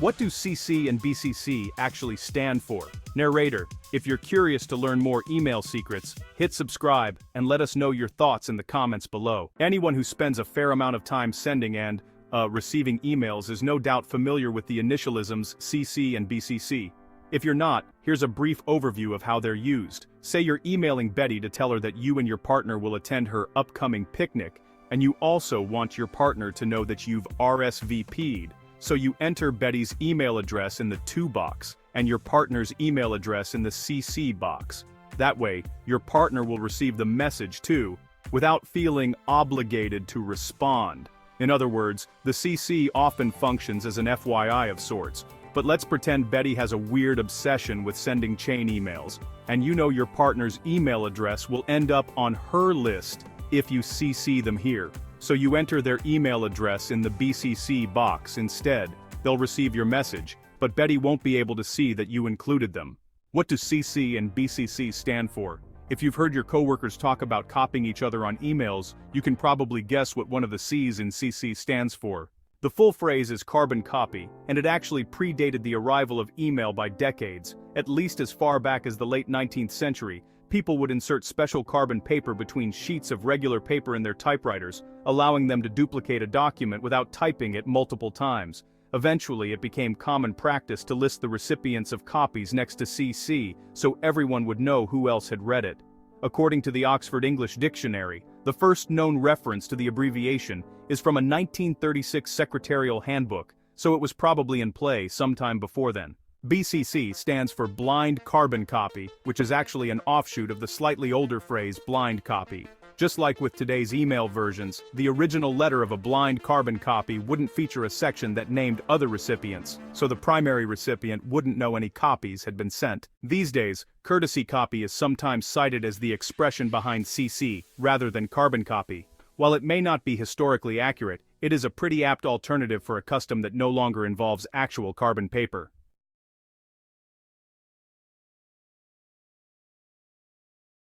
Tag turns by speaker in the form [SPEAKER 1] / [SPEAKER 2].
[SPEAKER 1] What do CC and BCC actually stand for? Narrator, if you're curious to learn more email secrets, hit subscribe and let us know your thoughts in the comments below. Anyone who spends a fair amount of time sending and receiving emails is no doubt familiar with the initialisms CC and BCC. If you're not, here's a brief overview of how they're used. Say you're emailing Betty to tell her that you and your partner will attend her upcoming picnic, and you also want your partner to know that you've RSVP'd. So you enter Betty's email address in the To box, and your partner's email address in the CC box. That way, your partner will receive the message too, without feeling obligated to respond. In other words, the CC often functions as an FYI of sorts. But let's pretend Betty has a weird obsession with sending chain emails, and you know your partner's email address will end up on her list if you CC them here. So you enter their email address in the BCC box instead. They'll receive your message, but Betty won't be able to see that you included them. What do CC and BCC stand for? If you've heard your coworkers talk about copying each other on emails, you can probably guess what one of the C's in CC stands for. The full phrase is carbon copy, and it actually predated the arrival of email by decades. At least as far back as the late 19th century, people would insert special carbon paper between sheets of regular paper in their typewriters, allowing them to duplicate a document without typing it multiple times. Eventually, it became common practice to list the recipients of copies next to CC, so everyone would know who else had read it. According to the Oxford English Dictionary, the first known reference to the abbreviation is from a 1936 secretarial handbook, so it was probably in play sometime before then. BCC stands for blind carbon copy, which is actually an offshoot of the slightly older phrase blind copy. Just like with today's email versions, the original letter of a blind carbon copy wouldn't feature a section that named other recipients, so the primary recipient wouldn't know any copies had been sent. These days, courtesy copy is sometimes cited as the expression behind CC, rather than carbon copy. While it may not be historically accurate, it is a pretty apt alternative for a custom that no longer involves actual carbon paper.